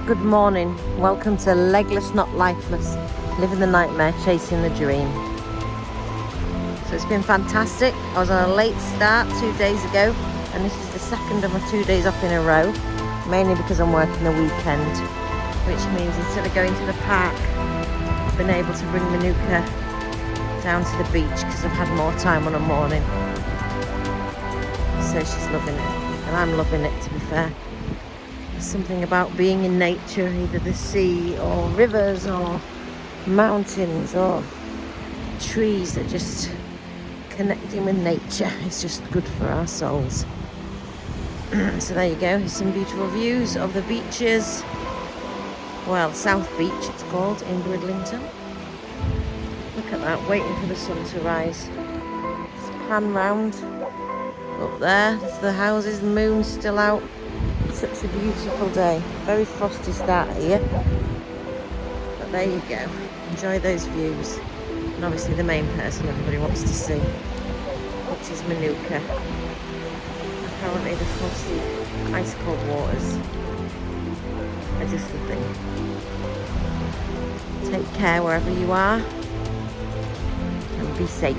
Good morning, welcome to Legless Not Lifeless, living the nightmare, chasing the dream. So it's been fantastic. I was on a late start 2 days ago, and this is the second of my 2 days off in a row, mainly because I'm working the weekend, which means instead of going to the park, I've been able to bring Manuka down to the beach because I've had more time on a morning. So she's loving it, and I'm loving it, to be fair. Something about being in nature, either the sea or rivers or mountains or trees, that just connecting with nature is just good for our souls. So there you go, here's some beautiful views of the beaches. Well, South Beach it's called, in Bridlington. Look at that, waiting for the sun to rise. Let's pan round. Up there, there's the houses, the moon's still out. Such a beautiful day. Very frosty start here, but there you go. Enjoy those views. And obviously the main person everybody wants to see, which is Manuka. Apparently the frosty, ice cold waters are just the thing. Take care wherever you are and be safe.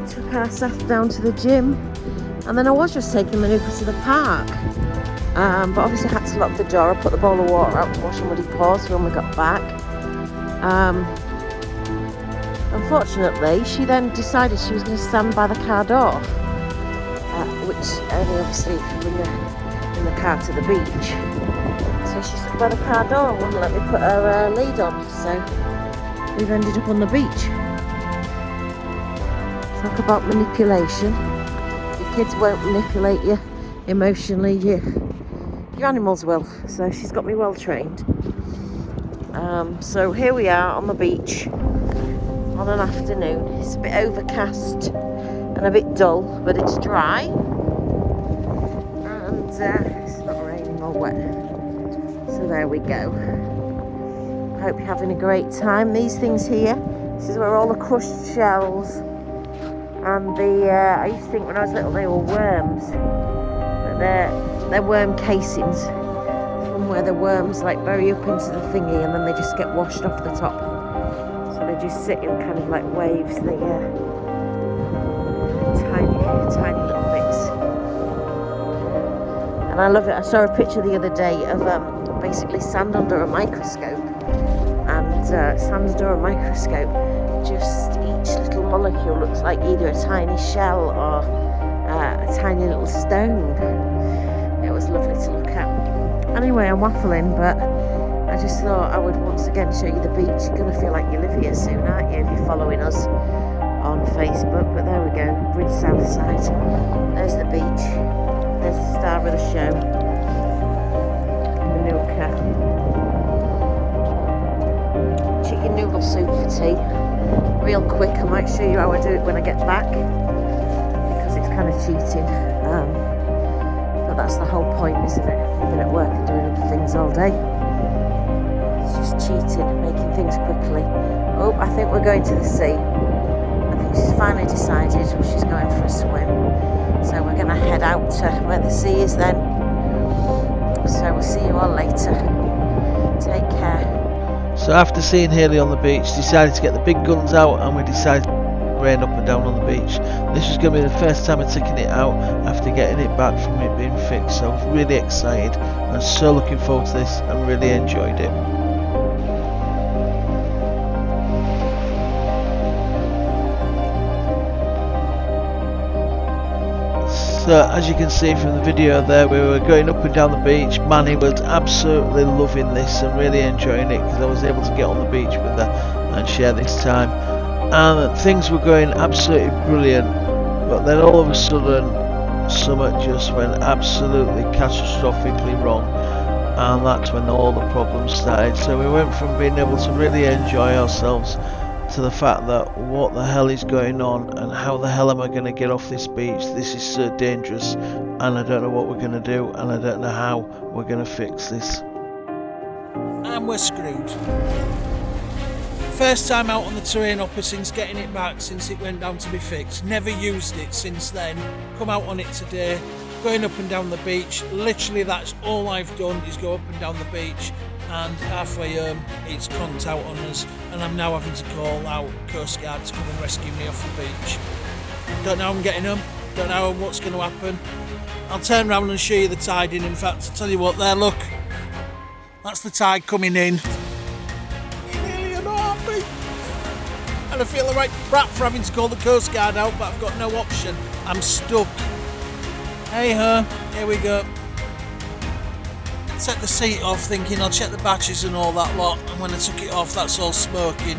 Took our Seth down to the gym, and then I was just taking Manuka to the park. But obviously I had to lock the door. I put the bowl of water out to wash her muddy paws when we got back. Unfortunately, she then decided she was going to stand by the car door, which only obviously if you bring her in the car to the beach. So she stood by the car door and wouldn't let me put her lead on. So we've ended up on the beach. Talk about manipulation. Your kids won't manipulate you emotionally. Your animals will, so she's got me well trained. So here we are on the beach on an afternoon. It's a bit overcast and a bit dull, but it's dry, and it's not raining or wet. So there we go. I hope you're having a great time. These things here, this is where all the crushed shells and I used to think when I was little they were worms, but they're worm casings from where the worms like bury up into the thingy and then they just get washed off the top. So they just sit in kind of like waves, they tiny little bits. And I love it. I saw a picture the other day of basically sand under a microscope, and sand under a microscope, just each little molecule looks like either a tiny shell or a tiny little stone. It was lovely to look at. Anyway, I'm waffling, but I just thought I would once again show you the beach. You're going to feel like you live here soon, aren't you, if you're following us on Facebook? But there we go, Bridge Southside. There's the beach. There's the star of the show, Manuka. Chicken noodle soup for tea. Real quick, I might show you how I do it when I get back, because it's kind of cheating. That's the whole point, isn't it? I've been at work and doing other things all day. It's just cheating, making things quickly. Oh, I think we're going to the sea. I think she's finally decided she's going for a swim. So we're going to head out to where the sea is then. So we'll see you all later. Take care. So after seeing Hayley on the beach, decided to get the big guns out, and we decided to rain up and down on the beach. This is going to be the first time I'm taking it out after getting it back from it being fixed, so I'm really excited and so looking forward to this and really enjoyed it. So as you can see from the video there, we were going up and down the beach. Manny was absolutely loving this and really enjoying it because I was able to get on the beach with her and share this time. And things were going absolutely brilliant, but then all of a sudden something just went absolutely catastrophically wrong, and that's when all the problems started. So we went from being able to really enjoy ourselves to the fact that what the hell is going on and how the hell am I going to get off this beach? This is so dangerous, and I don't know what we're going to do, and I don't know how we're going to fix this. And we're screwed. First time out on the Tertian Hopper since getting it back, since it went down to be fixed. Never used it since then. Come out on it today. going up and down the beach. Literally that's all I've done, is go up and down the beach, and halfway home it's conked out on us, and I'm now having to call out Coast Guard to come and rescue me off the beach. Don't know how I'm getting home, don't know what's going to happen. I'll turn around and show you the tiding. In fact, I'll tell you what, there, look, that's the tide coming in. Really unhappy, and I feel a right crap for having to call the Coast Guard out, but I've got no option. I'm stuck. Hey ho, here we go. Set the seat off thinking I'll check the batteries and all that lot, and when I took it off that's all smoking,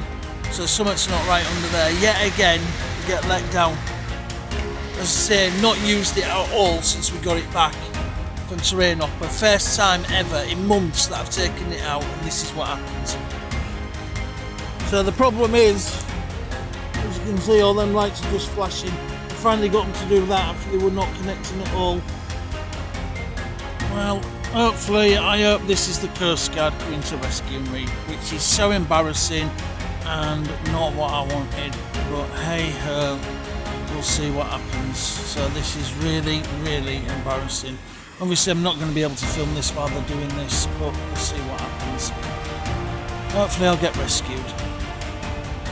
so something's not right under there. Yet again we get let down. As I say, not used it at all since we got it back from Tertian Hopper. First time ever in months that I've taken it out, and this is what happens. So the problem is, as you can see, all them lights are just flashing. I finally got them to do that after they were not connecting at all. Well, hopefully, I hope this is the Coast Guard coming to rescue me, which is so embarrassing and not what I wanted, but hey ho, we'll see what happens. So this is really, really embarrassing. Obviously I'm not going to be able to film this while they're doing this, but we'll see what happens. Hopefully I'll get rescued.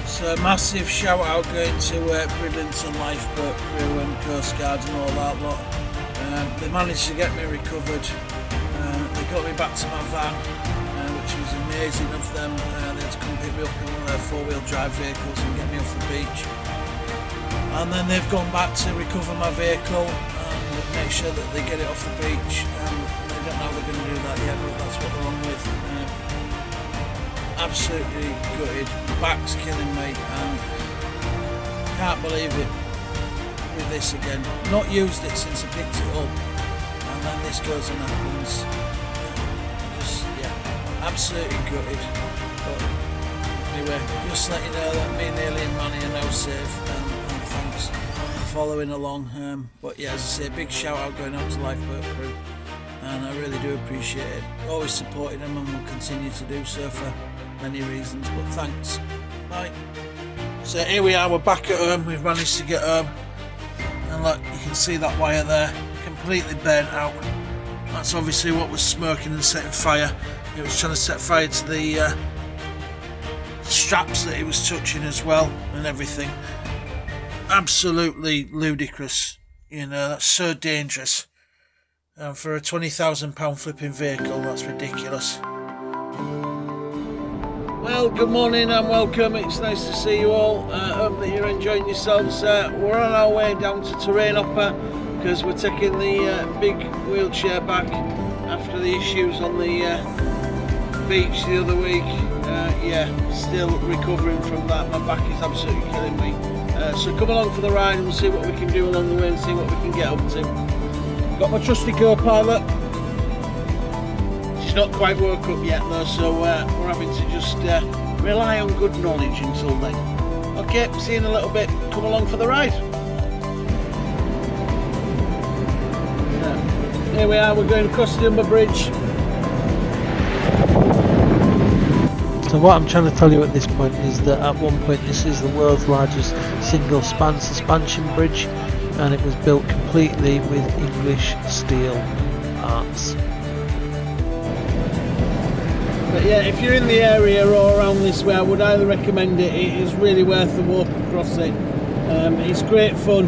So massive shout out going to Brilliant and Lifeboat crew and Coast Guard and all that lot. They managed to get me recovered. They got me back to my van, which was amazing of them. They had to come pick me up in one of their four-wheel drive vehicles and get me off the beach. And then they've gone back to recover my vehicle and make sure that they get it off the beach. They don't know they're going to do that yet, but that's what they're on with. Absolutely gutted. Back's killing me, and can't believe it with this again. Not used it since I picked it up, and then this goes and happens. Just, yeah, absolutely gutted. But anyway, just let you know that me and Alien Manny are now safe, and thanks for following along. But yeah, as I say, big shout out going out to Lifeboat crew, and I really do appreciate it. Always supported them and will continue to do so for many reasons, but thanks. Bye. So here we are, we're back at home. We've managed to get home, and look, you can see that wire there, completely burnt out. That's obviously what was smoking and setting fire. It was trying to set fire to the straps that it was touching as well, and everything. Absolutely ludicrous, you know, that's so dangerous. For a £20,000 flipping vehicle, that's ridiculous. Well, good morning and welcome. It's nice to see you all. Hope that you're enjoying yourselves. We're on our way down to Tertian Hopper because we're taking the big wheelchair back after the issues on the beach the other week. Yeah, still recovering from that. My back is absolutely killing me. So come along for the ride and we'll see what we can do along the way and see what we can get up to. Got my trusty co-pilot. She's not quite woke up yet though, so we're having to just rely on good knowledge until then. Okay, see you in a little bit. Come along for the ride. Here we are, we're going across the Humber Bridge. So what I'm trying to tell you at this point is that at one point this is the world's largest single span suspension bridge, and it was built completely with English steel parts. But yeah, if you're in the area or around this way, I would highly recommend it. It is really worth the walk across it. It's great fun,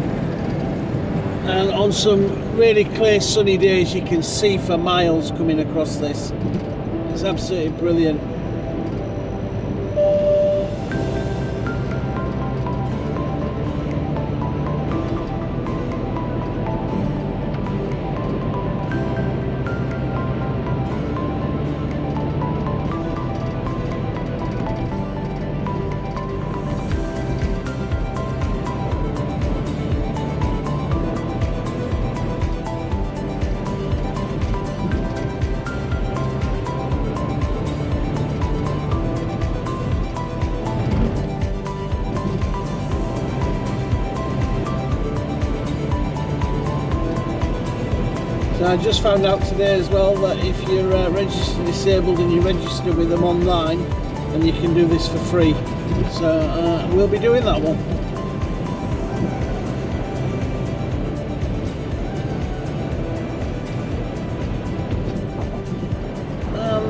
and on some really clear sunny days you can see for miles coming across this. It's absolutely brilliant. So I just found out today as well that if you're registered disabled and you register with them online, then you can do this for free. So we'll be doing that one.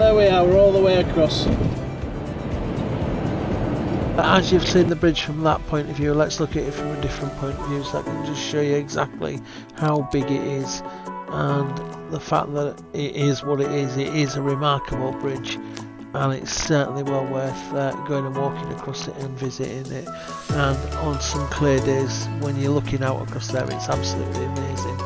there we are, we're all the way across. As you've seen the bridge from that point of view, let's look at it from a different point of view, so I can just show you exactly how big it is and the fact that it is what it is. It is a remarkable bridge, and it's certainly well worth going and walking across it and visiting it. And on some clear days when you're looking out across there, it's absolutely amazing.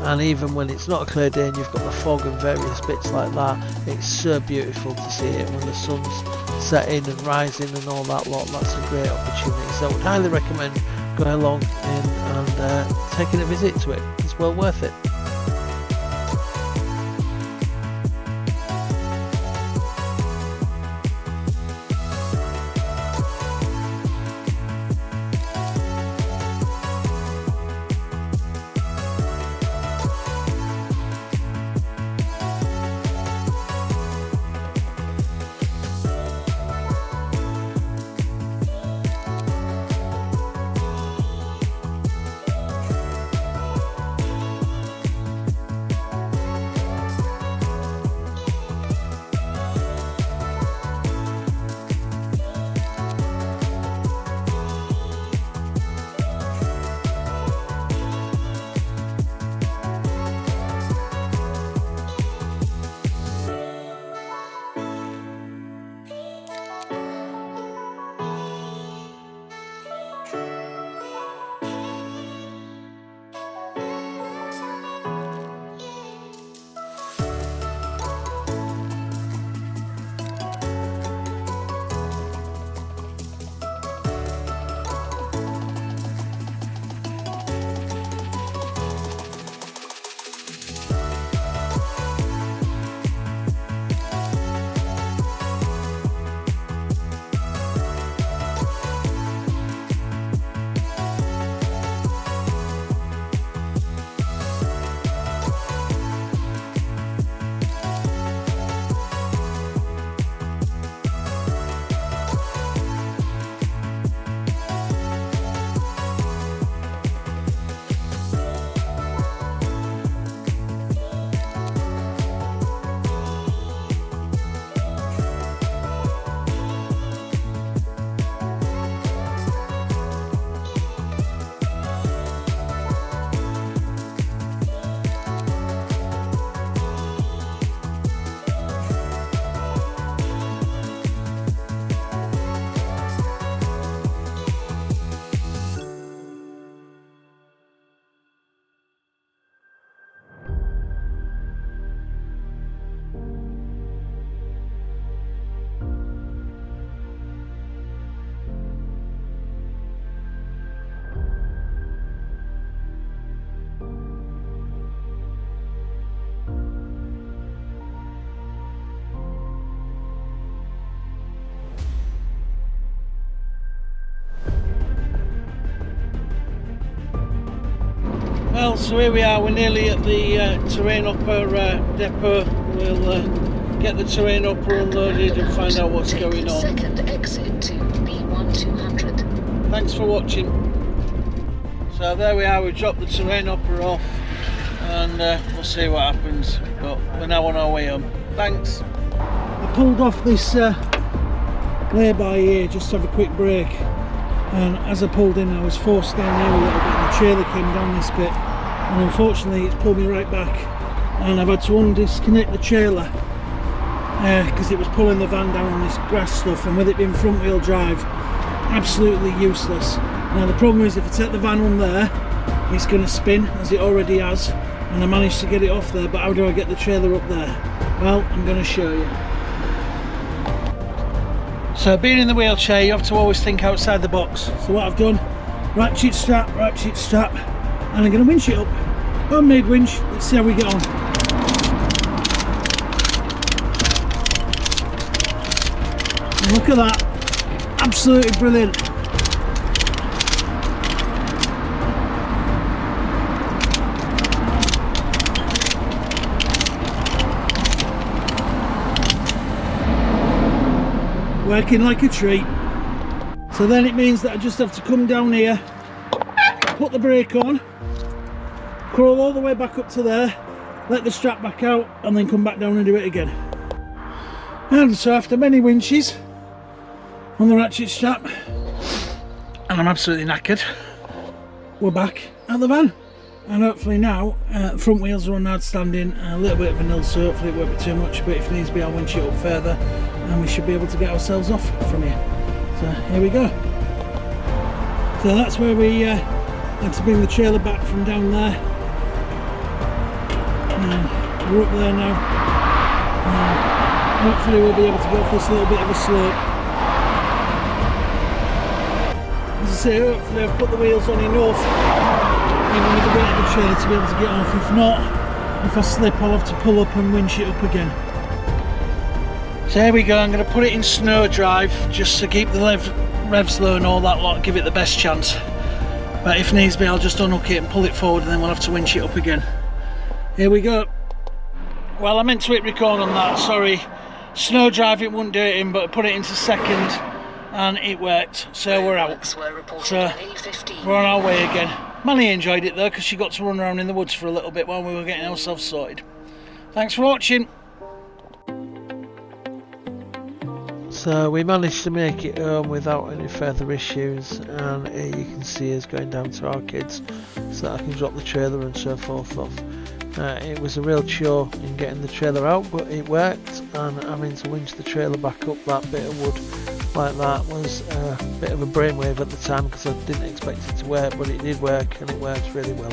And even when it's not a clear day and you've got the fog and various bits like that, it's so beautiful to see it when the sun's setting and rising and all that lot. That's a great opportunity, so I would highly recommend going along and taking a visit to it. It's well worth it. Well, so here we are, we're nearly at the Tertian Hopper depot. We'll get the Tertian Hopper unloaded and find out what's going on. Second exit to B1200. Thanks for watching. So there we are, we dropped the Tertian Hopper off and we'll see what happens, but we're now on our way home. Thanks. I pulled off this lay-by here just to have a quick break, and as I pulled in I was forced down here a little bit and the trailer came down this bit, and unfortunately it's pulled me right back and I've had to undisconnect the trailer because it was pulling the van down on this grass stuff, and with it being front wheel drive, absolutely useless. Now the problem is if I take the van on there it's going to spin, as it already has, and I managed to get it off there, but how do I get the trailer up there? Well, I'm going to show you. So being in the wheelchair, you have to always think outside the box. So what I've done, ratchet strap, and I'm going to winch it up. Homemade winch, let's see how we get on. And look at that, absolutely brilliant. Working like a treat. So then it means that I just have to come down here, put the brake on, crawl all the way back up to there, let the strap back out, and then come back down and do it again. And so after many winches on the ratchet strap, and I'm absolutely knackered, we're back at the van. And hopefully now, front wheels are on hard standing, a little bit of a nil, so hopefully it won't be too much, but if needs be I'll winch it up further and we should be able to get ourselves off from here. So here we go. So that's where we had to bring the trailer back from down there. We're up there now. Hopefully we'll be able to go off this little bit of a slope. As I say, hopefully I've put the wheels on enough, even with a bit of a trailer, to be able to get off. If not, if I slip I'll have to pull up and winch it up again. So here we go, I'm going to put it in snow drive just to keep the revs low and all that lot, give it the best chance. But if needs be I'll just unhook it and pull it forward, and then we'll have to winch it up again. Here we go. Well, I meant to hit record on that, sorry. Snow drive it wouldn't do it in, but I put it into second and it worked. So we're out. So we're on our way again. Manny enjoyed it though, because she got to run around in the woods for a little bit while we were getting ourselves sorted. Thanks for watching. So we managed to make it home without any further issues, and here you can see us going down to our kids so that I can drop the trailer and so forth off. It was a real chore in getting the trailer out, but it worked, and having to winch the trailer back up that bit of wood like that was a bit of a brainwave at the time, because I didn't expect it to work, but it did work, and it worked really well.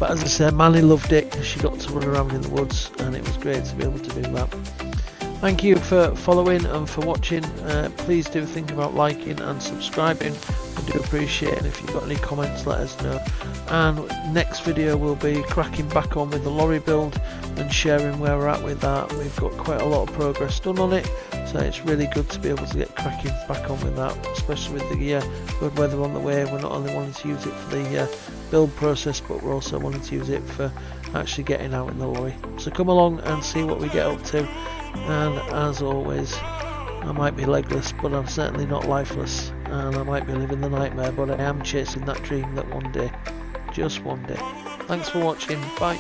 But as I said, Manny loved it because she got to run around in the woods, and it was great to be able to do that. Thank you for following and for watching. Please do think about liking and subscribing. I do appreciate it, and if you've got any comments let us know. And next video we'll be cracking back on with the lorry build and sharing where we're at with that. We've got quite a lot of progress done on it, so it's really good to be able to get cracking back on with that, especially with the good weather on the way. We're not only wanting to use it for the build process, but we're also wanting to use it for actually getting out in the lorry. So come along and see what we get up to. And as always, I might be legless, but I'm certainly not lifeless, and I might be living the nightmare, but I am chasing that dream that one day, just one day. Thanks for watching, bye.